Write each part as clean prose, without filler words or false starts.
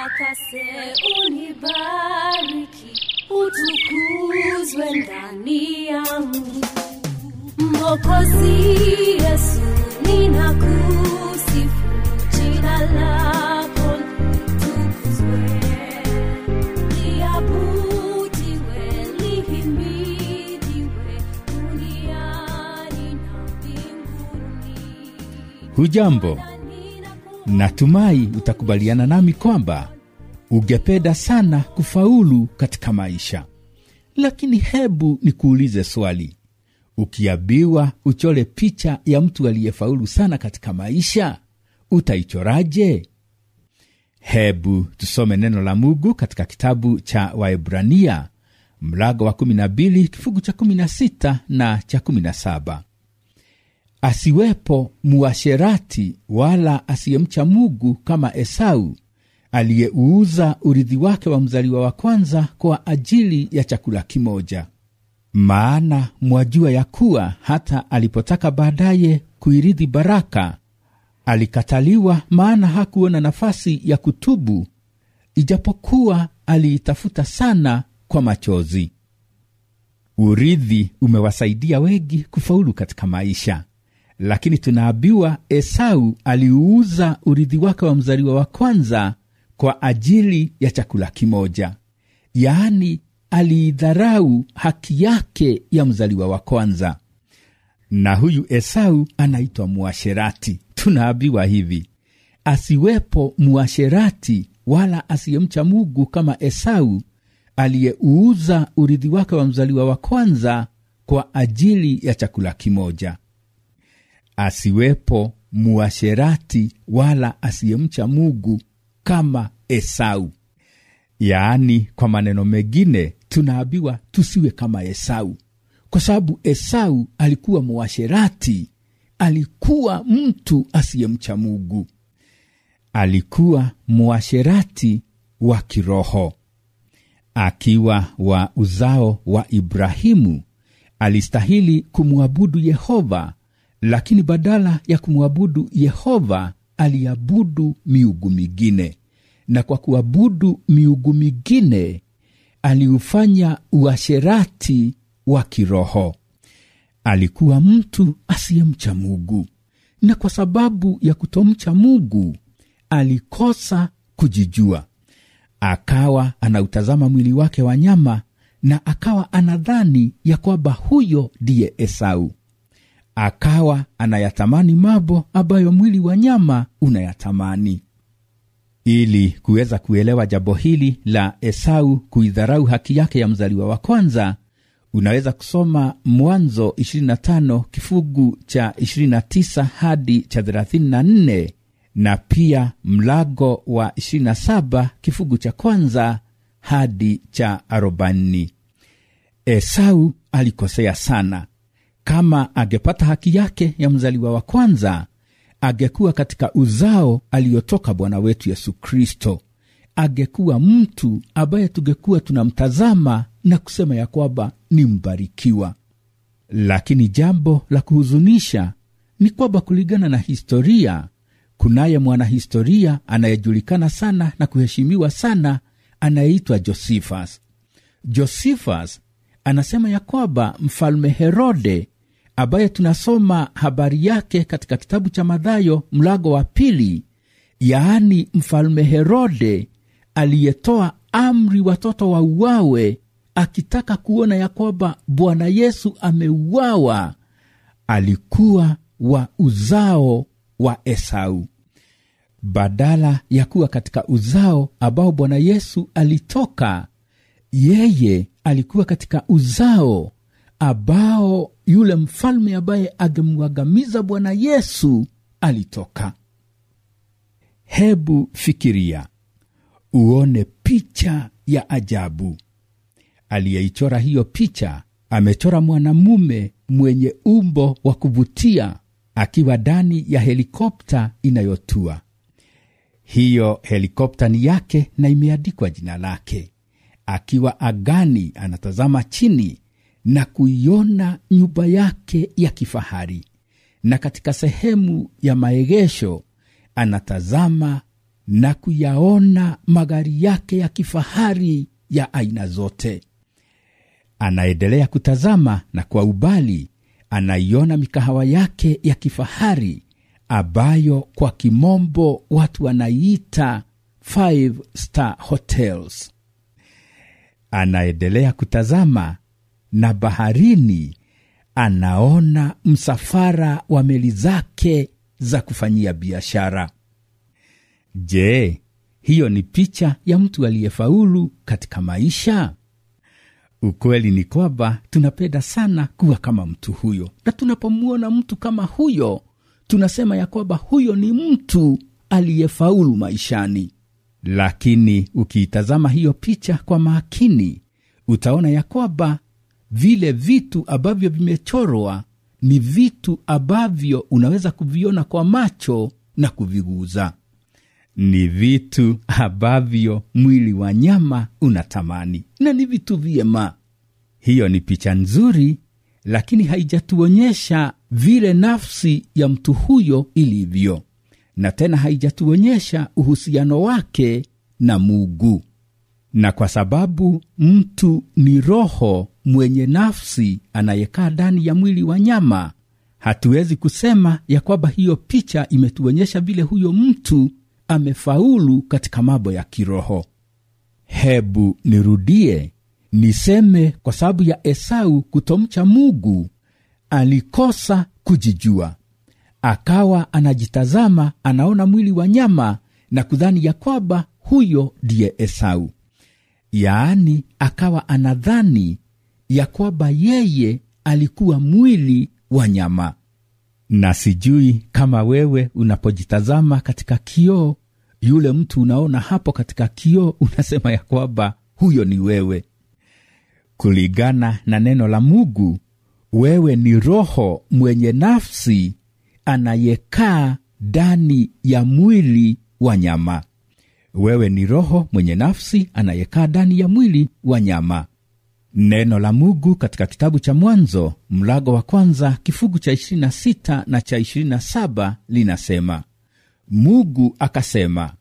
utakase, unibariki, utukuzwe ndani yangu. Mwokozi Yesu, ninakusifu, jina lako litukuzwe, liabudiwe, lihimidiwe duniani na mbinguni. Hujambo? Natumai utakubaliana nami kwamba ungependa sana kufaulu katika maisha. Lakini hebu nikuulize swali. Ukiambiwa uchore picha ya mtu aliyefaulu sana katika maisha, utaichoraje? Hebu tusome neno la Mungu katika kitabu cha Waebrania, mlango wa 12, kifungu cha 16 na cha 17. Asiwepo muasherati wala asiyemcha Mungu kama Esau, aliyeuza urithi wake wa mzaliwa wa kwanza kwa ajili ya chakula kimoja. Maana mwajua ya kuwa hata alipotaka baadaye kuirithi baraka, alikataliwa, maana hakuona nafasi ya kutubu, ijapokuwa aliitafuta sana kwa machozi. Urithi umewasaidia wengi kufaulu katika maisha. Lakini tunaambiwa Esau aliuza urithi wake wa mzaliwa wa kwanza kwa ajili ya chakula kimoja. Yaani aliidharau haki yake ya mzaliwa wa kwanza. Na huyu Esau anaitwa muasherati. Tunaambiwa hivi: asiwepo muasherati wala asiyemcha Mungu kama Esau, aliyeuza urithi wake wa mzaliwa wa kwanza kwa ajili ya chakula kimoja. Asiwepo muasherati wala asiyemcha Mungu kama Esau. Yaani kwa maneno mengine tunaambiwa tusiwe kama Esau. Kwa sababu Esau alikuwa muasherati, alikuwa mtu asiyemcha Mungu. Alikuwa muasherati wa kiroho. Akiwa wa uzao wa Ibrahimu, alistahili kumwabudu Yehova, lakini badala ya kumwabudu Yehova, aliabudu miungu mingine. Na kwa kuabudu miungu mingine, aliufanya uasherati wa kiroho. Alikuwa mtu asiyemcha Mungu. Na kwa sababu ya kutomcha Mungu, alikosa kujijua. Akawa anautazama mwili wake wa nyama, na akawa anadhani ya kwamba huyo ndiye Esau. Akawa anayatamani mambo ambayo mwili wa nyama unayatamani. Ili kuweza kuelewa jambo hili la Esau kuidharau haki yake ya mzaliwa wa kwanza, unaweza kusoma Mwanzo 25 kifungu cha 29 hadi cha 34, na pia mlango wa 27 kifungu cha kwanza hadi cha 40. Esau alikosea sana. Kama angepata haki yake ya mzaliwa wa kwanza, angekuwa katika uzao aliyotoka Bwana wetu Yesu Kristo. Angekuwa mtu ambaye tungekuwa tunamtazama na kusema ya kwamba ni mbarikiwa. Lakini jambo la kuhuzunisha ni kwamba kulingana na historia, kunaye mwanahistoria anayejulikana sana na kuheshimiwa sana, anayeitwa Josephus. Josephus anasema ya kwamba mfalme Herode, ambaye tunasoma habari yake katika kitabu cha Mathayo mlango wa 2, yaani mfalme Herode aliyetoa amri watoto wauawe, akitaka kuona ya kwamba Bwana Yesu ameuawa, alikuwa wa uzao wa Esau. Badala ya kuwa katika uzao ambao Bwana Yesu alitoka, yeye alikuwa katika uzao ambao yule mfalme ambaye angemwangamiza Bwana Yesu alitoka. Hebu fikiria, uone picha ya ajabu. Aliyeichora hiyo picha amechora mwanamume mwenye umbo wa kuvutia akiwa ndani ya helikopta inayotua. Hiyo helikopta ni yake na imeandikwa jina lake. Akiwa agani anatazama chini na kuiona nyumba yake ya kifahari. Na katika sehemu ya maegesho anatazama na kuyaona magari yake ya kifahari ya aina zote. Anaendelea kutazama, na kwa ubali anaiona mikahawa yake ya kifahari ambayo kwa kimombo watu wanaiita 5-star hotels. Anaendelea kutazama, na baharini anaona msafara wa meli zake za kufanyia biashara. Je, hiyo ni picha ya mtu aliyefaulu katika maisha? Ukweli ni kwamba tunapenda sana kuwa kama mtu huyo, na tunapomuona mtu kama huyo tunasema ya kwamba huyo ni mtu aliyefaulu maishani. Lakini ukiitazama hiyo picha kwa makini, utaona ya kwamba vile vitu ambavyo vimechorwa ni vitu ambavyo unaweza kuviona kwa macho na kuviguza. Ni vitu ambavyo mwili wa nyama unatamani, na ni vitu vyema. Hiyo ni picha nzuri, lakini haijatuonyesha vile nafsi ya mtu huyo ilivyo, na tena haijatuonyesha uhusiano wake na Mungu. Na kwa sababu mtu ni roho mwenye nafsi anayekaa ndani ya mwili wa nyama, hatuwezi kusema ya kwamba hiyo picha imetuonyesha vile huyo mtu amefaulu katika mambo ya kiroho. Hebu nirudie niseme, kwa sababu ya Esau kutomcha Mungu, alikosa kujijua. Akawa anajitazama, anaona mwili wa nyama na kudhani ya kwamba huyo ndiye Esau. Yaani akawa anadhani ya kwamba yeye alikuwa mwili wa nyama. Na sijui kama wewe unapojitazama katika kioo, yule mtu unaona hapo katika kioo unasema ya kwamba huyo ni wewe. Kulingana na neno la Mungu, wewe ni roho mwenye nafsi anayekaa ndani ya mwili wa nyama. Wewe ni roho mwenye nafsi anayekaa ndani ya mwili wa nyama. Neno la Mungu katika kitabu cha Mwanzo mlango wa 1 kifungu cha 26 na cha 27 linasema, Mungu akasema,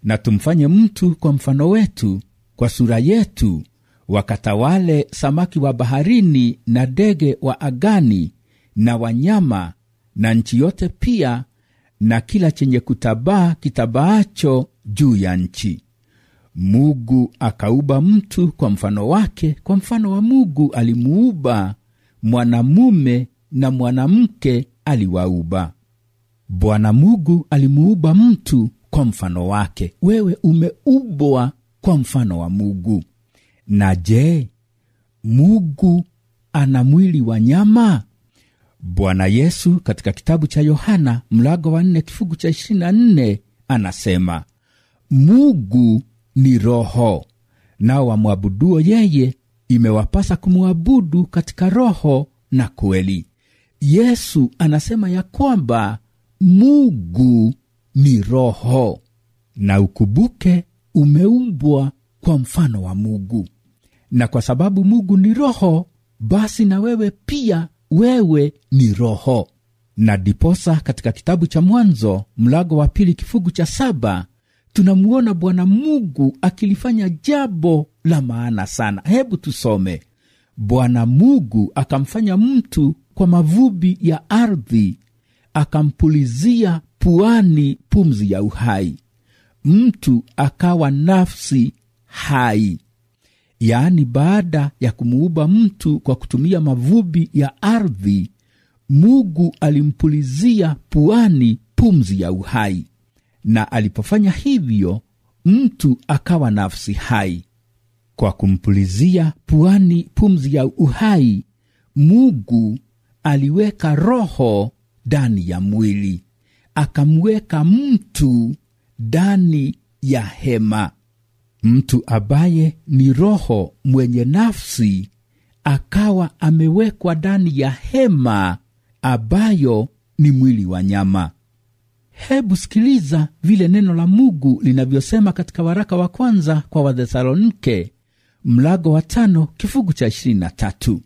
na tumfanye mtu kwa mfano wetu, kwa sura yetu, wakatawale samaki wa baharini na ndege wa angani na wanyama na nchi yote pia, na kila chenye kutabaa kitabaacho juu ya nchi. Mungu akaumba mtu kwa mfano wake, kwa mfano wa Mungu alimuumba, mwanamume na mwanamke aliwaumba. Bwana Mungu alimuumba mtu kwa mfano wake. Wewe umeumbwa kwa mfano wa Mungu. Na je, Mungu ana mwili wa nyama? Bwana Yesu katika kitabu cha Yohana mlango wa 4 kifungu cha 24 anasema, Mungu ni roho, nao wamwabuduo yeye imewapasa kumwabudu katika roho na kweli. Yesu anasema ya kwamba Mungu ni roho, na ukubuke umeumbwa kwa mfano wa Mungu. Na kwa sababu Mungu ni roho, basi na wewe pia wewe ni roho. Na diposa katika kitabu cha Mwanzo mlango wa 2 kifungu cha 7 tunamuona Bwana Mungu akilifanya jambo la maana sana. Hebu tusome. Bwana Mungu akamfanya mtu kwa mavumbi ya ardhi, akampulizia puani pumzi ya uhai. Mtu akawa nafsi hai. Yaani baada ya kumuumba mtu kwa kutumia mavumbi ya ardhi, Mungu alimpulizia puani pumzi ya uhai. Na alipofanya hivyo, mtu akawa nafsi hai. Kwa kumpulizia puani pumzi ya uhai, Mungu aliweka roho ndani ya mwili, akamweka mtu ndani ya hema. Mtu ambaye ni roho mwenye nafsi akawa amewekwa ndani ya hema ambayo ni mwili wa nyama. Hebu sikiliza vile neno la Mungu linavyosema katika waraka wa kwanza kwa Wathesalonike mlango wa 5 kifungu cha 23.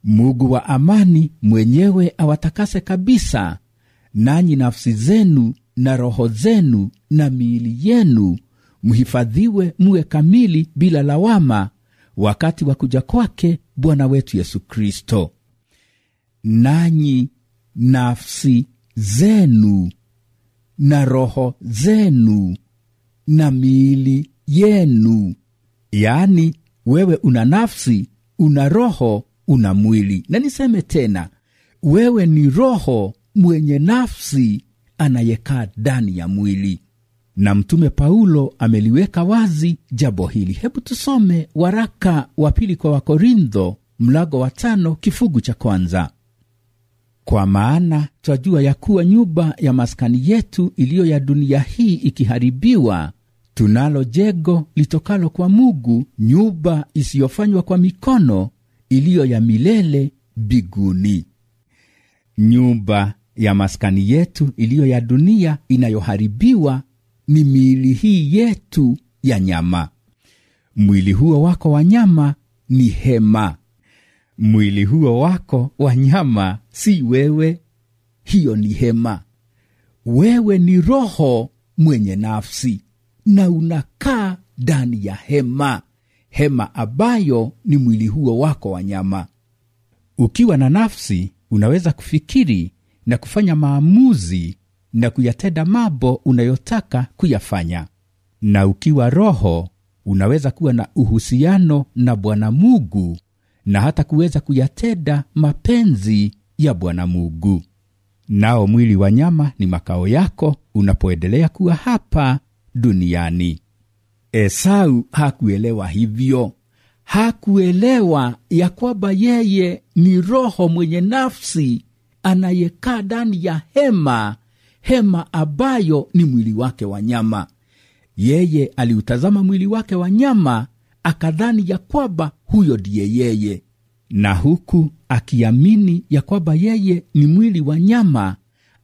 Mungu wa amani mwenyewe awatakase kabisa, nanyi nafsi zenu na roho zenu na miili yenu mhifadhiwe muwe kamili bila lawama wakati wa kuja kwake Bwana wetu Yesu Kristo. Nanyi nafsi zenu na roho zenu na miili yenu, yaani wewe una nafsi, una roho, una mwili. Na niseme tena, wewe ni roho mwenye nafsi anayekaa ndani ya mwili. Na Mtume Paulo ameliweka wazi jambo hili. Hebu tusome waraka wa pili kwa Wakorintho mlango wa 5 kifungu cha 1. Kwa maana twajua ya kuwa nyumba ya maskani yetu iliyo ya dunia hii ikiharibiwa, tunalo jengo litokalo kwa Mungu, nyumba isiyofanywa kwa mikono, iliyo ya milele mbinguni. Nyumba ya maskani yetu iliyo ya dunia inayoharibiwa ni miili hii yetu ya nyama. Mwili huo wako wa nyama ni hema. Mwili huo wako wa nyama si wewe, hiyo ni hema. Wewe ni roho mwenye nafsi na unakaa ndani ya hema, hema ambayo ni mwili huo wako wa nyama. Ukiwa na nafsi, unaweza kufikiri na kufanya maamuzi na kuyatenda mambo unayotaka kuyafanya. Na ukiwa roho, unaweza kuwa na uhusiano na Bwana Mungu na hata kuweza kuyatenda mapenzi ya Bwana Mungu. Nao mwili wa nyama ni makao yako unapoendelea kuwa hapa duniani. Esau hakuelewa hivyo. Hakuelewa ya kwamba yeye ni roho mwenye nafsi anayekaa ndani ya hema, hema ambayo ni mwili wake wa nyama. Yeye aliutazama mwili wake wa nyama akadhani ya kwamba huyo ndiye yeye, na huku akiamini ya kwamba yeye ni mwili wa nyama,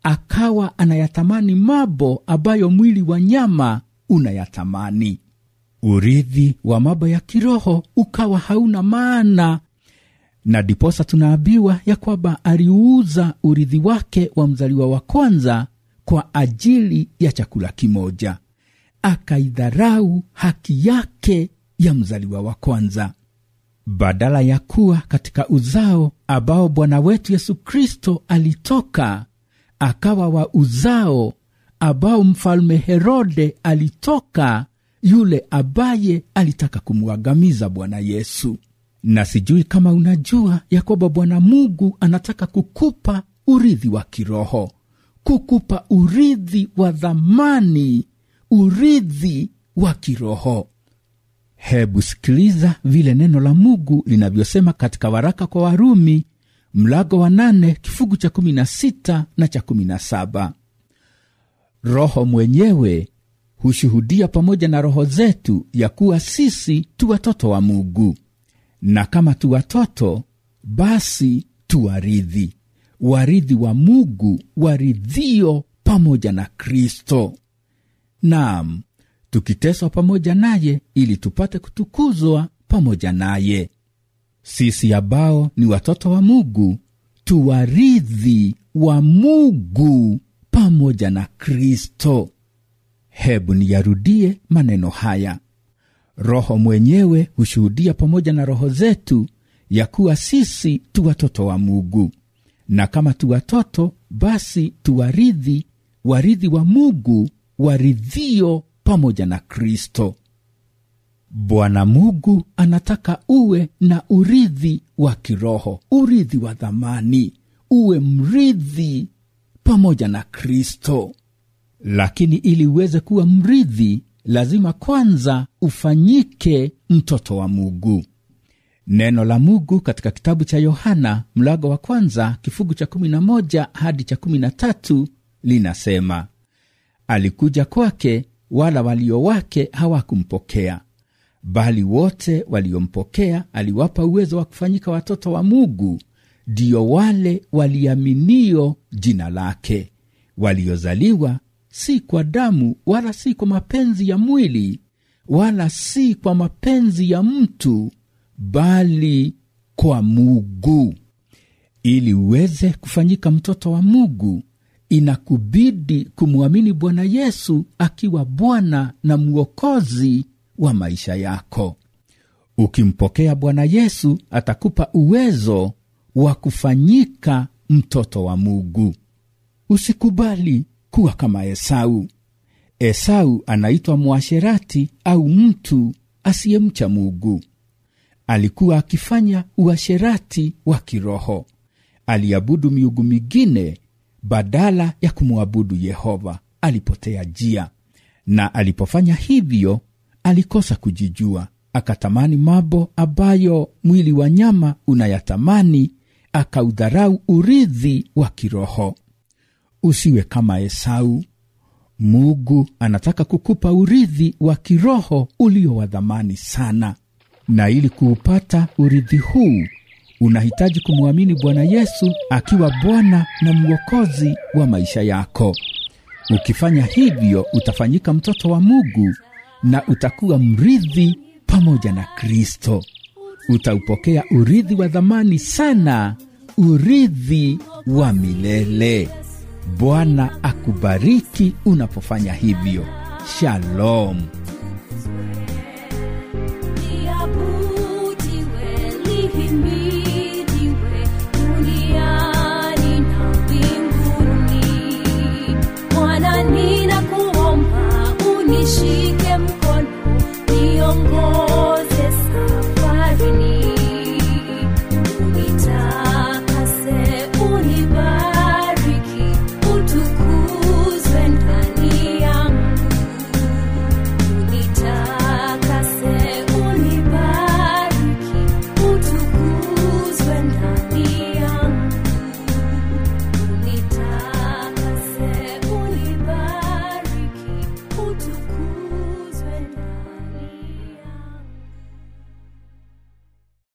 akawa anayatamani mambo ambayo mwili wa nyama unayatamani. Urithi wa mambo ya kiroho ukawa hauna maana, na diposa tunaambiwa ya kwamba aliuza urithi wake wa mzaliwa wa kwanza kwa ajili ya chakula kimoja. Akaidharau haki yake ya mzaliwa wa kwanza. Badala ya kuwa katika uzao ambao Bwana wetu Yesu Kristo alitoka, akawa wa uzao ambao mfalme Herode alitoka, yule ambaye alitaka kumwangamiza Bwana Yesu. Na sijui kama unajua ya kwamba Bwana Mungu anataka kukupa urithi wa kiroho, kukupa urithi wa thamani, urithi wa kiroho. Hebu sikiliza vile neno la Mungu linavyosema katika waraka kwa Warumi mlango wa 8 kifungu cha 16 na cha 17. Roho mwenyewe hushuhudia pamoja na roho zetu ya kuwa sisi tu watoto wa Mungu, na kama tu watoto, basi tu warithi, warithi wa Mungu, waridhio pamoja na Kristo. Naam, tukiteswa pamoja naye ili tupate kutukuzwa pamoja naye. Sisi ambao ni watoto wa Mungu, tu warithi wa Mungu pamoja na Kristo. Hebu niyarudie maneno haya. Roho mwenyewe hushuhudia pamoja na roho zetu ya kuwa sisi tu watoto wa Mungu, na kama tu watoto, basi tu warithi, warithi wa Mungu, waridhio pamoja na Kristo. Bwana Mungu anataka uwe na urithi wa kiroho, urithi wa thamani, uwe mrithi pamoja na Kristo. Lakini ili uweze kuwa mrithi, lazima kwanza ufanyike mtoto wa Mungu. Neno la Mungu katika kitabu cha Yohana mlango wa 1 kifungu cha 11 hadi cha 13 linasema, alikuja kwake, wala walio wake hawakumpokea, bali wote waliompokea aliwapa uwezo wa kufanyika watoto wa Mungu, ndio wale waliaminio jina lake, waliozaliwa si kwa damu, wala si kwa mapenzi ya mwili, wala si kwa mapenzi ya mtu, bali kwa Mungu. Ili uweze kufanyika mtoto wa Mungu, inakubidi kumwamini Bwana Yesu akiwa Bwana na Mwokozi wa maisha yako. Ukimpokea Bwana Yesu, atakupa uwezo wa kufanyika mtoto wa Mungu. Usikubali kuwa kama Esau. Esau anaitwa mwasherati au mtu asiyemcha Mungu. Alikuwa akifanya uasherati wa kiroho. Aliabudu miungu mingine badala ya kumwabudu Yehova. Alipotea njia, na alipofanya hivyo alikosa kujijua. Akatamani mambo ambayo mwili wa nyama unayatamani, akaudharau urithi wa kiroho. Usiwe kama Esau. Mungu anataka kukupa urithi wa kiroho ulio wa thamani sana. Na ili kuupata urithi huu, unahitaji kumwamini Bwana Yesu akiwa Bwana na Mwokozi wa maisha yako. Ukifanya hivyo, utafanyika mtoto wa Mungu na utakuwa mrithi pamoja na Kristo. Utaupokea urithi wa thamani sana, urithi wa milele. Bwana akubariki unapofanya hivyo. Shalom. Lihimidiwe duniani na mbinguni. Bwana, ninakuomba unishike mkono, niongoze